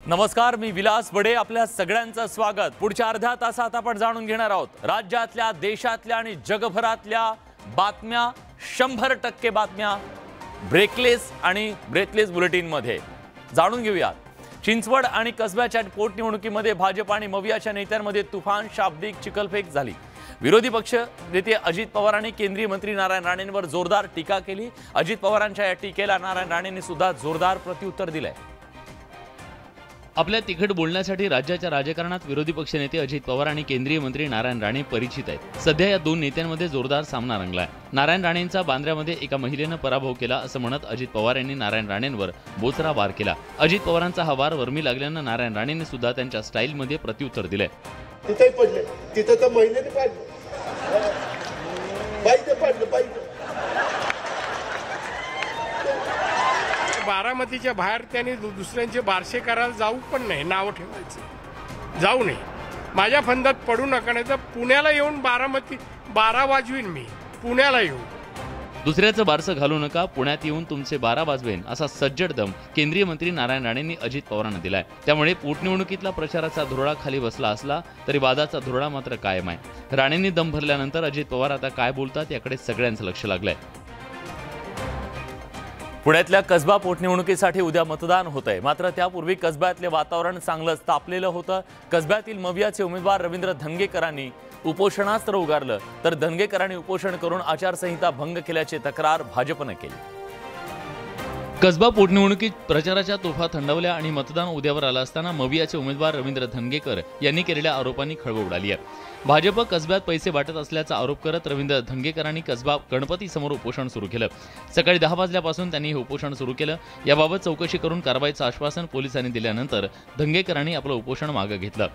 नमस्कार, मी विलास बडे. आपल्या सगळ्यांचं स्वागत. पुढच्या अर्ध्या तासात आपण जाणून घेणार आहोत राज्यातल्या, देशातल्या आणि जगभरातल्या बातम्या, 100% बातम्या ब्रेकलेस आणि ब्रेथलेस बुलेटिन मध्ये जाणून घेऊयात. चिंचवड आणि कसब्याच्या पोटनिवडणुकीमध्ये भाजप आणि मवियाच्या नेत्यांमध्ये तुफान शाब्दिक चिखलफेक झाली. विरोधी पक्ष नेते अजित पवारांनी केंद्रीय मंत्री नारायण राणेंवर जोरदार टीका केली. अजित पवारांच्या या टीकेला नारायण राणेंनी सुद्धा जोरदार प्रत्युत्तर दिलंय. आपल्या तिखट बोलण्यासाठी राज्याच्या राजकारणात विरोधी पक्षनेते अजित पवार आणि केंद्रीय मंत्री नारायण राणे परिचित आहेत. सध्या या दोन नेत्यांमध्ये जोरदार सामना रंगलाय. नारायण राणेंचा बांद्र्यामध्ये एका महिलेनं पराभव केला असं म्हणत अजित पवार यांनी नारायण राणेंवर बोचरा वार केला. अजित पवारांचा हा वार वर्मी लागल्यानं नारायण राणेंनी सुद्धा त्यांच्या स्टाईलमध्ये प्रत्युत्तर दिलंय. तिथे पडले, तिथे तर महिलेने पाडलं, बाईने पाडलं, बाईने. बारामतीच्या बाहेर त्यांनी दुसऱ्यांचे बारसे करायला जाऊ पण नाही, नाव ठेवायचं, जाऊ नये. माझ्या फंदात पडू नका, नाही तर पुण्याला येऊन 12 वाजवीन मी, पुण्याला येऊन. दुसऱ्याचं बारसं घालू नका, पुण्यात येऊन तुमचे 12 वाजवेन असा सज्जड दम केंद्रीय मंत्री नारायण राणेंनी अजित पवारांना दिलाय. त्यामुळे पोटनिवडणुकीतला प्रचाराचा धुरळा खाली बसला असला तरी वादाचा धुरळा मात्र कायम आहे. राणेंनी दम भरल्यानंतर अजित पवार आता काय बोलतात याकडे सगळ्यांचं लक्ष लागलंय. पुण्यातल्या कसबा पोटनिवडणुकीसाठी उद्या मतदान होतंय. मात्र त्यापूर्वी कसब्यातले वातावरण चांगलंच तापलेलं होतं. कसब्यातील मवियाचे उमेदवार रवींद्र धंगेकरांनी उपोषणास्त्र उगारलं, तर धंगेकरांनी उपोषण करून आचारसंहिता भंग केल्याची तक्रार भाजपने केली. कसबा पोटनिवडणुकीत प्रचाराच्या तोफा थंडावल्या आणि मतदान उद्यावर आलं असताना मवियाचे उमेदवार रवींद्र धंगेकर यांनी केलेल्या आरोपांनी खळबळ उडाली आहे. भाजप कसब्यात पैसे वाटत असल्याचा आरोप करत रवींद्र धंगेकरांनी कसबा गणपती समोर उपोषण सुरू केलं. सकाळी 10 वाजल्यापासून त्यांनी हे उपोषण सुरू केलं. याबाबत चौकशी करून कारवाईचं आश्वासन पोलिसांनी दिल्यानंतर धंगेकरांनी आपलं उपोषण मागे घेतलं.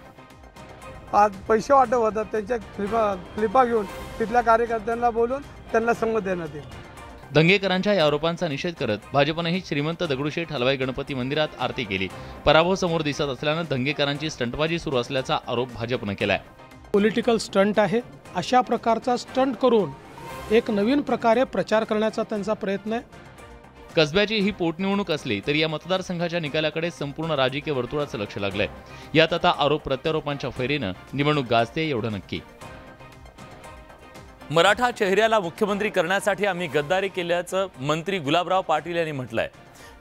आज पैसे वाटप होतात, त्यांच्या क्लिपा घेऊन तिथल्या कार्यकर्त्यांना बोलून त्यांना संग देण्यात येईल. धंगेकरांच्या या आरोपांचा निषेध करत भाजपनेही श्रीमंत दगडूशेठ हलवाई गणपती मंदिरात आरती केली. पराभव समोर दिसत असल्यानं धंगेकरांची स्टंटबाजी सुरू असल्याचा आरोप भाजपने केलाय. पॉलिटिकल स्टंट आहे, अशा प्रकारचा स्टंट करून एक नवीन प्रकारे प्रचार करण्याचा त्यांचा प्रयत्न आहे. कसब्याची ही पोटनिवडणूक असली तरी या मतदारसंघाच्या निकालाकडे संपूर्ण राजकीय वर्तुळाचं लक्ष लागलंय. यात आता आरोप प्रत्यारोपांच्या फैरीनं निवडणूक गाजते एवढं नक्की. मराठा चेहऱ्याला मुख्यमंत्री करण्यासाठी आम्ही गद्दारी केल्याचं मंत्री गुलाबराव पाटील यांनी म्हटलंय.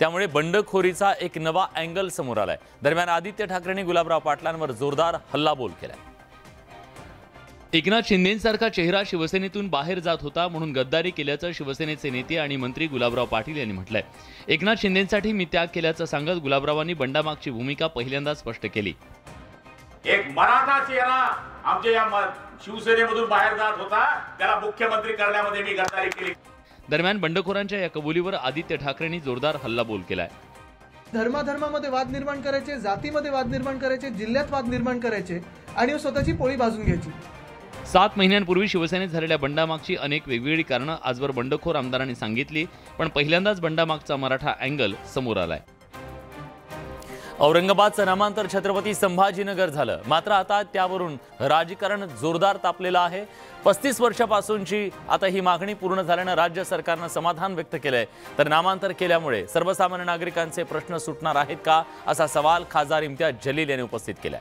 त्यामुळे बंडखोरीचा एक नवा अँगल समोर आलाय. दरम्यान आदित्य ठाकरेंनी गुलाबराव पाटलांवर जोरदार हल्लाबोल केलाय. एकनाथ शिंदेंसारखा चेहरा शिवसेनेतून बाहेर जात होता म्हणून गद्दारी केल्याचं शिवसेनेचे नेते आणि मंत्री गुलाबराव पाटील यांनी म्हटलंय. एकनाथ शिंदेंसाठी मी त्याग केल्याचं सांगत गुलाबरावांनी बंडामागची भूमिका पहिल्यांदाच स्पष्ट केली. एक मराठा चेहरा आमच्या या शिवसेनेमधून बाहेर जात होता, त्याला मुख्यमंत्री करण्यामध्ये मी गद्दारी केली. दरम्यान बंडखोरांच्या या कबुलीवर आदित्य ठाकरेंनी जोरदार हल्लाबोल केलाय. धर्माधर्मामध्ये वाद निर्माण करायचे, जातीमध्ये वाद निर्माण करायचे, जिल्ह्यात वाद निर्माण करायचे आणि स्वतःची पोळी भाजून घ्यायची. 7 महिन्यांपूर्वी शिवसेनेत झालेल्या बंडामागची अनेक वेगवेगळी कारणं आजवर बंडखोर आमदारांनी सांगितली, पण पहिल्यांदाच बंडामागचा मराठा अँगल समोर आलाय. औरंगाबादचं नामांतर छत्रपती संभाजीनगर झालं. मात्र आता त्यावरून राजकारण जोरदार तापलेलं आहे. 35 वर्षापासूनची आता ही मागणी पूर्ण झाल्यानं राज्य सरकारनं समाधान व्यक्त केलंय. तर नामांतर केल्यामुळे सर्वसामान्य नागरिकांचे प्रश्न सुटणार आहेत का, असा सवाल खासदार इम्तियाज जलील यांनी उपस्थित केलाय.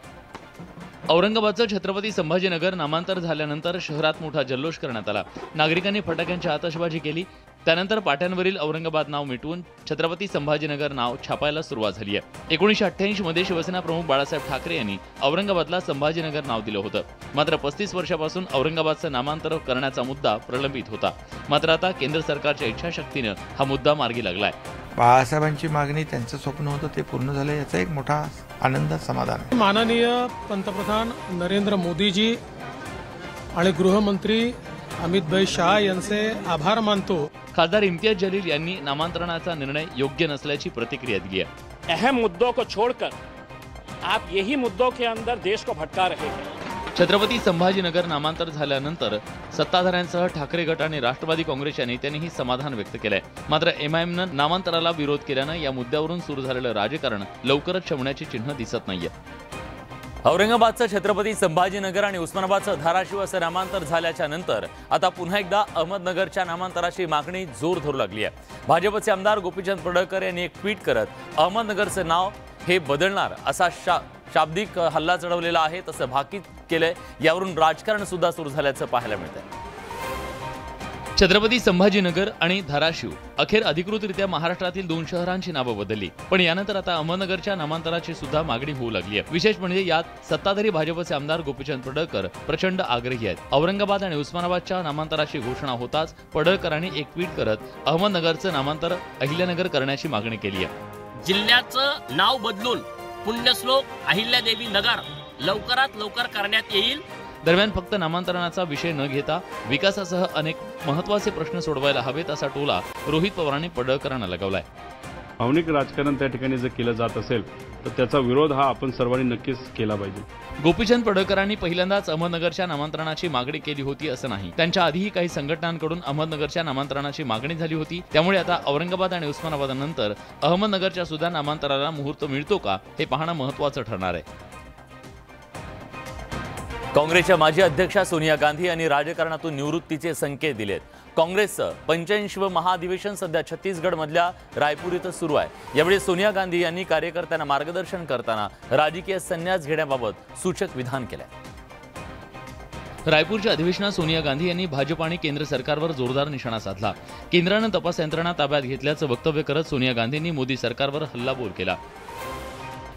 औरंगाबादचं छत्रपती संभाजीनगर नामांतर झाल्यानंतर शहरात मोठा जल्लोष करण्यात आला. नागरिकांनी फटाक्यांची आतषबाजी केली. त्यानंतर पाट्यांवरील औरंगाबाद नाव मिटवून छत्रपती संभाजीनगर नाव छापायला सुरुवात झाली आहे. 1988 मध्ये शिवसेना प्रमुख बाळासाहेब ठाकरे यांनी औरंगाबादला संभाजीनगर नाव दिलं होतं. मात्र 35 वर्षापासून औरंगाबादचं नामांतर करण्याचा मुद्दा प्रलंबित होता. मात्र आता केंद्र सरकारच्या इच्छाशक्तीनं हा मुद्दा मार्गी लागलाय. बाळासाहेबांची मागणी, त्यांचं स्वप्न होतं ते पूर्ण झालं, याचा एक मोठा आनंद समाधान. माननीय पंतप्रधान नरेंद्र मोदीजी आणि गृहमंत्री अमित भाई शाह यांचे आभार मानतो. खासदार इम्तियाज जलील यांनी नामांतरणाचा निर्णय योग्य नसल्याची प्रतिक्रिया दिली आहे. अहम मुद्दों को छोड़कर आप यही मुद्दों के अंदर देश को भटका रहे हैं. छत्रपती संभाजीनगर नामांतर झाल्यानंतर सत्ताधाऱ्यांसह ठाकरे गट आणि राष्ट्रवादी काँग्रेसच्या नेत्यांनीही समाधान व्यक्त केलंय. मात्र एमआयएमनं नामांतराला विरोध केल्यानं या मुद्द्यावरून सुरू झालेलं राजकारण लवकरच शमण्याची चिन्ह दिसत नाहीये. औरंगाबादचं छत्रपती संभाजीनगर आणि उस्मानाबादचं धाराशिव असं नामांतर झाल्याच्या नंतर आता पुन्हा एकदा अहमदनगरच्या नामांतराची मागणी जोर धरू लागली आहे. भाजपचे आमदार गोपीचंद पडळकर यांनी एक ट्विट करत अहमदनगरचं नाव हे बदलणार असा शाब्दिक हल्ला चढवलेला आहे, तसं भाकीत केलंय। यावरून राजकारण सुद्धा सुरू झाल्याचं पाहायला मिळतंय। छत्रपती संभाजीनगर आणि धाराशिव अखेर अधिकृतरित्या महाराष्ट्रातील 2 शहरांची नावं बदलली, पण यानंतर आता अहमदनगरच्या नामांतराची सुद्धा मागणी होऊ लागली आहे। विशेष म्हणजे यात सत्ताधारी भाजपचे आमदार गोपीचंद पडळकर प्रचंड आग्रही आहेत। औरंगाबाद आणि उस्मानाबादच्या नामांतराची घोषणा होताच पडळकरांनी एक ट्विट करत अहमदनगरचं नामांतर अहिल्यानगर करण्याची मागणी केली आहे। जिल्ह्याचं नाव बदलून पुण्यश्लोक अहिल्यादेवी नगर लवकरात लवकर करण्यात येईल। दरम्यान फक्त नामांतरणाचा विषय न घेता विकासासह अनेक महत्त्वाचे प्रश्न सोडवायला हवेत असा टोला रोहित पवारांनी पडळकरांना लगावलाय। भावनिक राजकारण त्या ठिकाणी जर केलं जात असेल तर त्याचा विरोध हा आपण सर्वांनी नक्कीच केला पाहिजे। गोपीचंद पडळकरांनी पहिल्यांदाच अहमदनगरच्या नामांतरणाची मागणी केली होती असं नाही, त्यांच्या आधीही काही संघटनांकडून अहमदनगरच्या नामांतरणाची मागणी झाली होती। त्यामुळे आता औरंगाबाद आणि उस्मानाबादनंतर अहमदनगरच्या सुद्धा नामांतराला मुहूर्त मिळतो का हे पाहणं महत्त्वाचं ठरणार आहे। काँग्रेसच्या माजी अध्यक्षा सोनिया गांधी यांनी राजकारणातून निवृत्तीचे संकेत दिलेत। काँग्रेसचं 85वं महाअधिवेशन सध्या छत्तीसगडमधल्या रायपूर इथं सुरू आहे। यावेळी सोनिया गांधी यांनी कार्यकर्त्यांना मार्गदर्शन करताना राजकीय संन्यास घेण्याबाबत सूचक विधान केलंय। रायपूरच्या अधिवेशनात सोनिया गांधी यांनी भाजप आणि केंद्र सरकारवर जोरदार निशाणा साधला। केंद्रानं तपास यंत्रणा ताब्यात घेतल्याचं वक्तव्य करत सोनिया गांधींनी मोदी सरकारवर हल्लाबोल केला।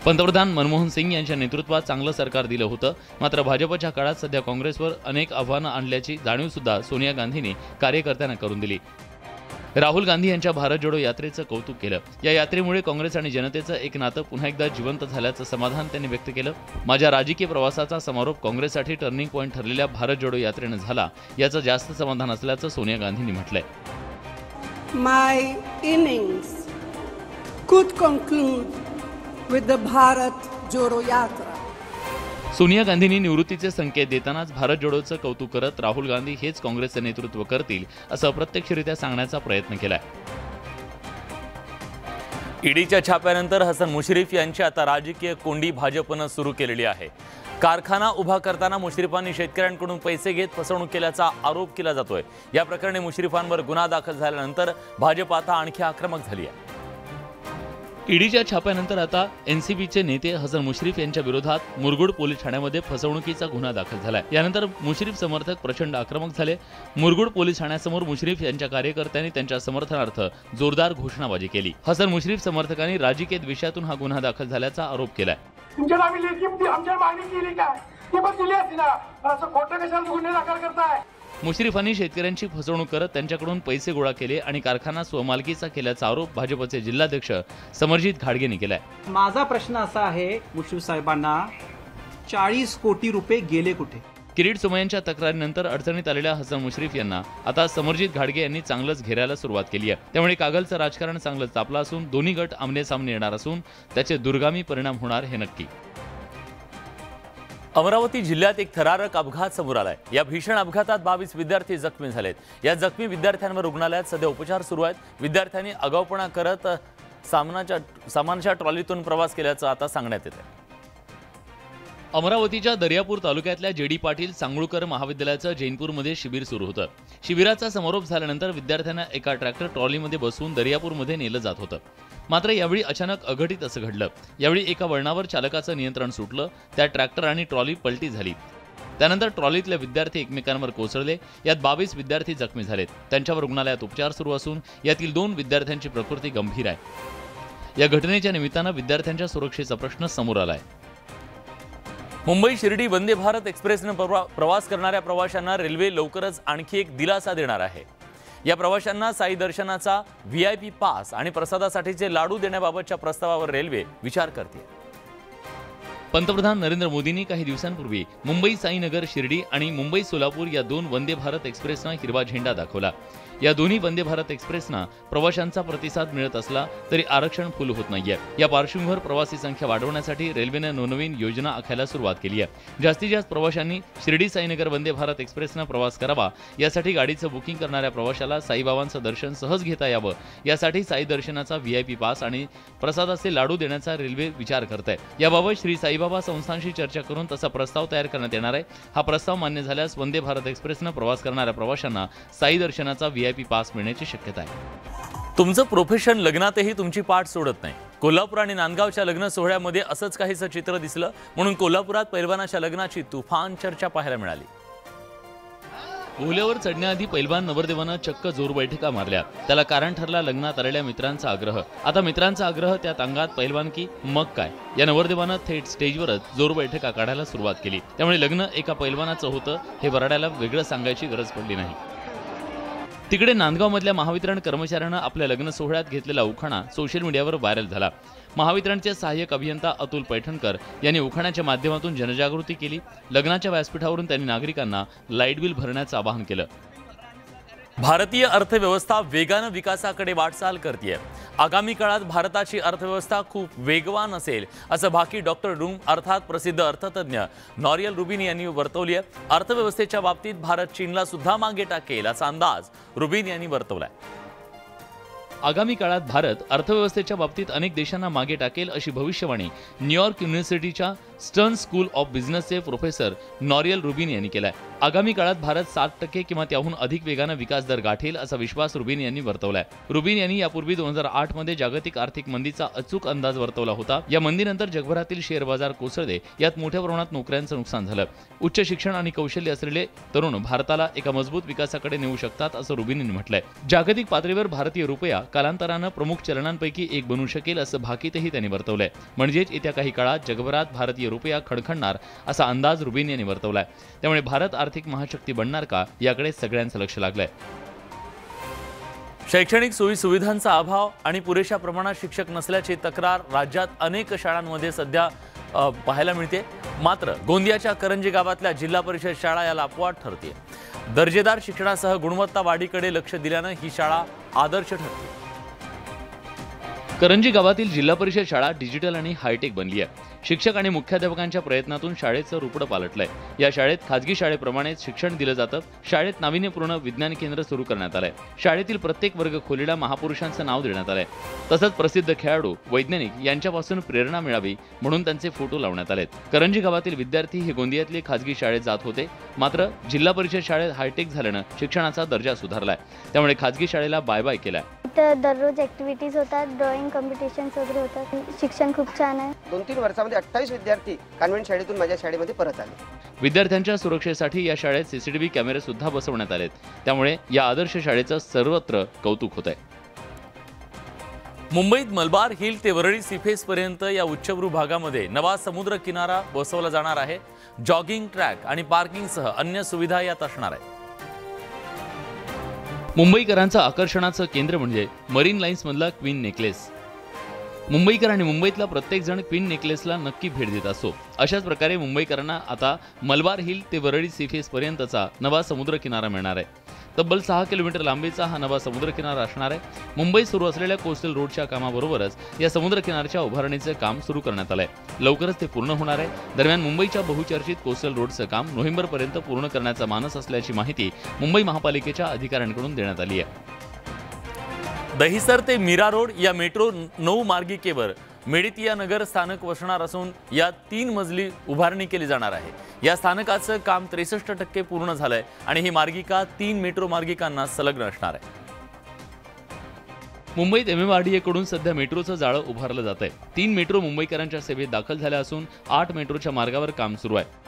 पंतप्रधान मनमोहन सिंग यांच्या नेतृत्वात चांगलं सरकार दिलं होतं, मात्र भाजपच्या काळात सध्या काँग्रेसवर अनेक आव्हानं आणल्याची जाणीव सुद्धा सोनिया गांधींनी कार्यकर्त्यांना करून दिली। राहुल गांधी यांच्या भारत जोडो यात्रेचं कौतुक केलं। या यात्रेमुळे काँग्रेस आणि जनतेचं एक नातं पुन्हा एकदा जिवंत झाल्याचं समाधान त्यांनी व्यक्त केलं। माझ्या राजकीय प्रवासाचा समारोप काँग्रेससाठी टर्निंग पॉईंट ठरलेल्या भारत जोडो यात्रेनं झाला, याचं जास्त समाधान असल्याचं सोनिया गांधींनी म्हटलंय। My innings could conclude with the Bharat Jodo Yatra. Sonia गांधींनी निवृत्तीचे संकेत देतानाच भारत जोडोचं कौतुक करत राहुल गांधी हेच काँग्रेसचं नेतृत्व करतील असं अप्रत्यक्षरित्या सांगण्याचा प्रयत्न केलाय। ईडीच्या छाप्यानंतर हसन मुश्रीफ यांची आता राजकीय कोंडी भाजपनं सुरू केलेली आहे। कारखाना उभा करताना मुश्रीफांनी शेतकऱ्यांकडून पैसे घेत फसवणूक केल्याचा आरोप केला जातोय। या प्रकरणी मुश्रीफांवर गुन्हा दाखल झाल्यानंतर भाजप आता आणखी आक्रमक झाली आहे। ईडीच्या छाप्यानंतर आता एनसीपीचे नेते हसन मुश्रीफ यांच्या विरोधात मुरगुड पोलीस ठाण्यामध्ये फसवणुकीचा गुन्हा दाखल झालाय। यानंतर मुश्रीफ समर्थक प्रचंड आक्रमक झाले। मुरगुड पोलीस ठाण्यासमोर मुश्रीफ यांच्या कार्यकर्त्यांनी त्यांच्या समर्थनार्थ जोरदार घोषणाबाजी केली। हसन मुश्रीफ समर्थकांनी राजकीय द्वेषातून हा गुन्हा दाखल झाल्याचा आरोप केलाय। तुमच्या नावी लेखी आमच्या मागणी केली काय ती पण दिली असती ना, असं खोटं कशाला गुन्हे दाखल करताय? मुश्रीफांनी शेतकऱ्यांची फसवणूक करत त्यांच्याकडून पैसे गोळा केले आणि कारखाना स्वमालकीचा केल्याचा आरोप भाजपचे जिल्हाध्यक्ष समरजित घाडगेंनी केलाय। माझा प्रश्न असा आहे मुश्रीफ साहेबांना, 40 कोटी रुपये गेले कुठे? किरीट सोमय्यांच्या तक्रारीनंतर अडचणीत आलेल्या हसन मुश्रीफ यांना आता समरजित घाडगे यांनी चांगलंच घेरायला सुरुवात केली आहे। त्यामुळे कागलचं राजकारण चांगलं तापलं असून दोन्ही गट आमने सामने येणार असून त्याचे दुर्गामी परिणाम होणार हे नक्की। अमरावती जिल्ह्यात एक थरारक अपघात समोर आलाय। या भीषण अपघातात 22 विद्यार्थी जखमी झालेत। या जखमी विद्यार्थ्यांवर रुग्णालयात सध्या उपचार सुरू आहेत। विद्यार्थ्यांनी आगाऊपणा करत सामानाच्या ट्रॉलीतून प्रवास केल्याचं आता सांगण्यात येतं। अमरावतीच्या दर्यापूर तालुक्यातल्या जेडी पाटील सांगुळकर महाविद्यालयाचं जैनपूरमध्ये शिबिर सुरू होतं। शिबिराचा समारोप झाल्यानंतर विद्यार्थ्यांना एका ट्रॅक्टर ट्रॉलीमध्ये बसवून दर्यापूरमध्ये नेलं जात होतं। मात्र यावेळी अचानक अघटित असं घडलं। यावेळी एका वळणावर चालकाचं नियंत्रण सुटलं, त्या ट्रॅक्टर आणि ट्रॉली पलटी झाली। त्यानंतर ट्रॉलीतले विद्यार्थी एकमेकांवर कोसळले। यात 22 विद्यार्थी जखमी झालेत। त्यांच्यावर रुग्णालयात उपचार सुरू असून यातील 2 विद्यार्थ्यांची प्रकृती गंभीर आहे। या घटनेच्या निमित्तानं विद्यार्थ्यांच्या सुरक्षेचा प्रश्न समोर आलाय। मुंबई शिर्डी वंदे भारत एक्सप्रेसने प्रवास करणाऱ्या प्रवाशांना रेल्वे लवकरच आणखी एक दिलासा देणार आहे। या प्रवाशांना साई दर्शनाचा VIP पास आणि प्रसादासाठीचे लाडू देण्याबाबतच्या प्रस्तावावर रेल्वे विचार करते। पंतप्रधान नरेंद्र मोदींनी काही दिवसांपूर्वी मुंबई साईनगर शिर्डी आणि मुंबई सोलापूर या 2 वंदे भारत एक्सप्रेसना हिरवा झेंडा दाखवला। या दोन्ही वंदे भारत एक्सप्रेसना प्रवाशांचा प्रतिसाद मिळत असला तरी आरक्षण फुल होत नाहीये। या पार्श्वभूमीवर प्रवासी संख्या वाढवण्यासाठी रेल्वेनं नवनवीन योजना आखायला सुरुवात केली आहे। जास्तीत जास्त प्रवाशांनी शिर्डी साईनगर वंदे भारत एक्सप्रेसनं प्रवास करावा, यासाठी गाडीचं बुकिंग करणाऱ्या प्रवाशाला साईबाबांचं दर्शन सहज घेता यावं, यासाठी साई दर्शनाचा VIP पास आणि प्रसादाचे लाडू देण्याचा रेल्वे विचार करत आहे। याबाबत श्री साईबाबा संस्थांशी चर्चा करून तसा प्रस्ताव तयार करण्यात येणार आहे। हा प्रस्ताव मान्य झाल्यास वंदे भारत एक्सप्रेसनं प्रवास करणाऱ्या प्रवाशांना साई दर्शनाचा VIP पास मिळण्याची शक्यता आहे। तुमचं प्रोफेशन लग्नातही तुमची पाठ सोडत नाही. कोल्हापूर आणि नांदगावच्या लग्न सोहळ्यामध्ये असंच काहीसं चित्र दिसलं, म्हणून कोल्हापुरात पैलवानाच्या लग्नाची तुफान चर्चा पाहायला मिळाली. ओहल्यावर चढण्याआधी पैलवान नवरदेवानं चक्क जोर बैठका मारल्या. त्याला कारण ठरला लग्नात आलेल्या मित्रांचा आग्रह. आता मित्रांचा आग्रह, त्यात अंगात पैलवानकी, मग काय. या नवरदेवानं थेट स्टेजवरच जोर बैठका काढायला सुरुवात केली. त्यामुळे लग्न एका पैलवानाचं होतं हे वराड्याला वेगळं सांगायची गरज पडली नाही. तिकडे नांदगावमधल्या महावितरण कर्मचाऱ्यानं आपल्या लग्न सोहळ्यात घेतलेला उखाणा सोशल मीडियावर व्हायरल झाला. महावितरणचे सहाय्यक अभियंता अतुल पैठणकर यांनी उखाण्याच्या माध्यमातून जनजागृती केली. लग्नाच्या व्यासपीठावरून त्यांनी नागरिकांना लाईट बिल भरण्याचं आवाहन केलं. भारतीय अर्थव्यवस्था वेगानं विकासाकडे वाटचाल करतेय. आगामी काळात भारताची अर्थव्यवस्था खूप वेगवान असेल असं भाकी डॉक्टर रूम अर्थात प्रसिद्ध अर्थतज्ञ नॉरियल रुबिन यांनी वर्तवली आहे. अर्थव्यवस्थेच्या बाबतीत भारत चीनला सुद्धा मागे टाकेल असा अंदाज रुबिन यांनी वर्तवलाय. आगामी काळात भारत अर्थव्यवस्थेच्या बाबतीत अनेक देशांना मागे टाकेल अशी भविष्यवाणी न्यूयॉर्क युनिव्हर्सिटीच्या स्टर्न स्कूल ऑफ बिझनेसचे प्रोफेसर नॉरियल रुबिन यांनी केलाय. आगामी काळात भारत 7% किंवा त्याहून अधिक वेगानं विकास दर गाठेल असा विश्वास रुबिन यांनी वर्तवलाय. रुबिन यांनी यापूर्वी 2008 मध्ये जागतिक आर्थिक मंदीचा अचूक अंदाज वर्तवला होता. या मंदीनंतर जगभरातील शेअर बाजार कोसळले. यात मोठ्या प्रमाणात नोकऱ्यांचं नुकसान झालं. उच्च शिक्षण आणि कौशल्य असलेले तरुण भारताला एका मजबूत विकासाकडे नेऊ शकतात असं रुबिन यांनी म्हटलंय. जागतिक पातळीवर भारतीय रुपया कालांतरानं प्रमुख चलनांपैकी एक बनू शकेल असं भाकीतही त्यांनी वर्तवलंय. म्हणजेच येत्या काही काळात जगभरात भारतीय रुपया खडखडणार असा अंदाज रुबिन यांनी वर्तवलाय. त्यामुळे भारत आर्थिक महाशक्ती बनणार का याकडे सगळ्यांचं लक्ष लागलंय. शैक्षणिक सोयी सुविधांचा अभाव आणि पुरेशा प्रमाणात शिक्षक नसल्याची तक्रार राज्यात अनेक शाळांमध्ये सध्या पाहायला मिळते. मात्र गोंदियाच्या करंजी गावातल्या जिल्हा परिषद शाळा याला अपवाद ठरते. दर्जेदार शिक्षणासह गुणवत्ता वाढीकडे लक्ष दिल्यानं ही शाळा आदर्श ठरते. करंजी गावातील जिल्हा परिषद शाळा डिजिटल आणि हायटेक बनली आहे. शिक्षक आणि मुख्याध्यापकांच्या प्रयत्नातून शाळेचं रूपडं पालटलंय. या शाळेत खाजगी शाळेप्रमाणेच शिक्षण दिलं जातं. शाळेत नाविन्यपूर्ण विज्ञान केंद्र सुरू करण्यात आलंय. शाळेतील प्रत्येक वर्ग खोलीला महापुरुषांचं नाव देण्यात आलंय. तसंच प्रसिद्ध खेळाडू, वैज्ञानिक यांच्यापासून प्रेरणा मिळावी म्हणून त्यांचे फोटो लावण्यात आलेत. करंजी गावातील विद्यार्थी हे गोंदियातले खाजगी शाळेत जात होते. मात्र जिल्हा परिषद शाळेत हायटेक झाल्यानं शिक्षणाचा दर्जा सुधारलाय. त्यामुळे खाजगी शाळेला बाय बाय केलाय. दररोज ऍक्टिव्हिटीज होतात, ड्रॉइंग कॉम्पिटिशन्स वगैरे होतात. शिक्षण खूप छान आहे. 2-3 वर्षामध्ये 28 विद्यार्थी कॉन्व्हेंट शाळेतून माझ्या शाळेमध्ये परत आले. विद्यार्थ्यांच्या सुरक्षेसाठी या शाळेत सीसीटीव्ही कॅमेरे सुद्धा बसवण्यात आलेत. त्यामुळे या आदर्श शाळेचं सर्वत्र कौतुक होत आहे. मुंबईत मलबार हिल ते वरळी सीफेस पर्यंत या उच्चभ्रू भागामध्ये नवा समुद्र किनारा बसवला जाणार आहे. जॉगिंग ट्रॅक आणि पार्किंगसह अन्य सुविधा यात असणार आहेत. मुंबईकरांचं आकर्षणाचं केंद्र म्हणजे मरीन लाईन्स मधला क्वीन नेकलेस. मुंबईकर आणि मुंबईतला प्रत्येक जण क्वीन नेकलेसला नक्की भेट देत असतो. अशाच प्रकारे मुंबईकरांना आता मलबार हिल ते वरळी सीफेस पर्यंतचा नवा समुद्र किनारा मिळणार आहे. तब्बल 6 किलोमीटर लांबीचा हा नवा समुद्र किनारा असणार आहे. मुंबईत सुरू असलेल्या कोस्टल रोडच्या कामाबरोबरच या समुद्र किनाऱ्याच्या उभारणीचं काम सुरू करण्यात आलंय. लवकरच ते पूर्ण होणार आहे. दरम्यान मुंबईच्या बहुचर्चित कोस्टल रोडचं काम नोव्हेंबरपर्यंत पूर्ण करण्याचा मानस असल्याची माहिती मुंबई महापालिकेच्या अधिकाऱ्यांकडून देण्यात आली आहे. दहिसर ते मीरा रोड या मेट्रो 9 मार्गिकेवर मेडितिया नगर स्थानक वसणार असून यात 3 मजली उभारणी केली जाणार आहे. या स्थानकाचं काम 63% पूर्ण झालंय आणि ही मार्गिका 3 मेट्रो मार्गिकांना संलग्न असणार आहे. मुंबईत MMRDA कडून सध्या मेट्रोचं जाळं उभारलं जात आहे. 3 मेट्रो मुंबईकरांच्या सेवेत दाखल झाल्या असून 8 मेट्रोच्या मार्गावर काम सुरू आहे.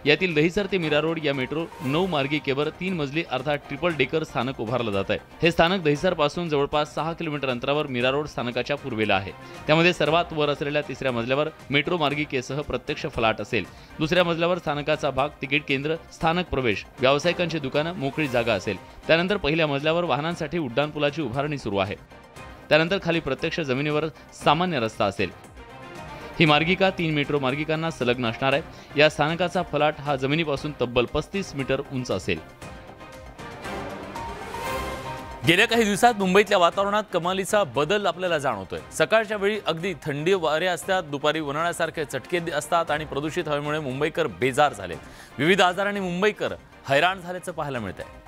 यातील दहिसर ते मीरा रोड या मेट्रो 9 मार्गिकेवर 3 मजली अर्थात ट्रिपल डेकर स्थानक उभारलं जात आहे. हे स्थानक दहिसर पासून जवळपास 6 किलोमीटर अंतरावर मीरा रोड स्थानकाच्या पूर्वेला आहे. त्यामध्ये सर्वात वर असलेल्या 3ऱ्या मजल्यावर मेट्रो मार्गिकेसह प्रत्यक्ष फलाट असेल. 2ऱ्या मजल्यावर स्थानकाचा भाग, तिकीट केंद्र, स्थानक प्रवेश, व्यावसायिकांची दुकानं, मोकळी जागा असेल. त्यानंतर पहिल्या मजल्यावर वाहनांसाठी उड्डाणपुलाची उभारणी सुरू आहे. त्यानंतर खाली प्रत्यक्ष जमिनीवर सामान्य रस्ता असेल. ही मार्गिका 3 मेट्रो मार्गिकांना संलग्न असणार आहे. या स्थानकाचा फलाट हा जमिनीपासून तब्बल 35 मीटर उंच असेल. गेल्या काही दिवसात मुंबईतल्या वातावरणात कमालीचा बदल आपल्याला जाणवतोय. सकाळच्या वेळी अगदी थंडी वारे असतात, दुपारी उन्हाळ्यासारखे चटके असतात आणि प्रदूषित हवेमुळे मुंबईकर बेजार झाले. विविध आजारांनी मुंबईकर हैराण झाल्याचं पाहायला मिळतंय.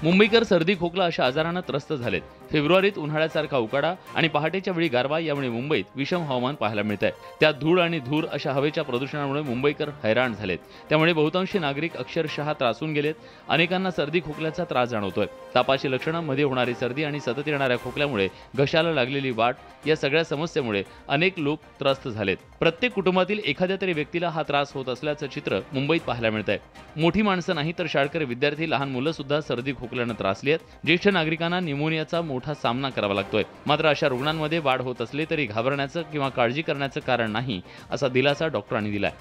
मुंबईकर सर्दी, खोकला अशा आजारांना त्रस्त झालेत. फेब्रुवारीत उन्हाळ्यासारखा उकाडा आणि पहाटेच्या वेळी गारवा यामुळे मुंबईत विषम हवामान पाहायला मिळतंय। त्यात धूळ आणि धूर अशा हवेच्या प्रदूषणामुळे मुंबईकर हैराण झालेत। त्यामुळे बहुतांशी नागरिक अक्षरशः त्रासून गेलेत। अनेकांना सर्दी खोकल्याचा त्रास जाणवतोय। तापाची लक्षणं, मध्ये होणारी सर्दी आणि सतत येणाऱ्या खोकल्यामुळे घशाला लागलेली वाट या सगळ्या समस्येमुळे अनेक लोक त्रस्त झालेत। प्रत्येक कुटुंबातील एखाद्या तरी व्यक्तीला हा त्रास होत असल्याचं चित्र मुंबईत पाहायला मिळतंय। मोठी माणसं नाही तर शाळकरी, विद्यार्थी, लहान मुलं सुद्धा सर्दी खोकल्यानं त्रासली आहेत। ज्येष्ठ नागरिकांना न्यूमोनियाचा मोठा सामना करावा लागतोय। मात्र अशा रुग्णांमध्ये वाढ होत असली तरी घाबरण्याचं किंवा काळजी करण्याचं कारण नाही, असा दिलासा डॉक्टरांनी दिलाय।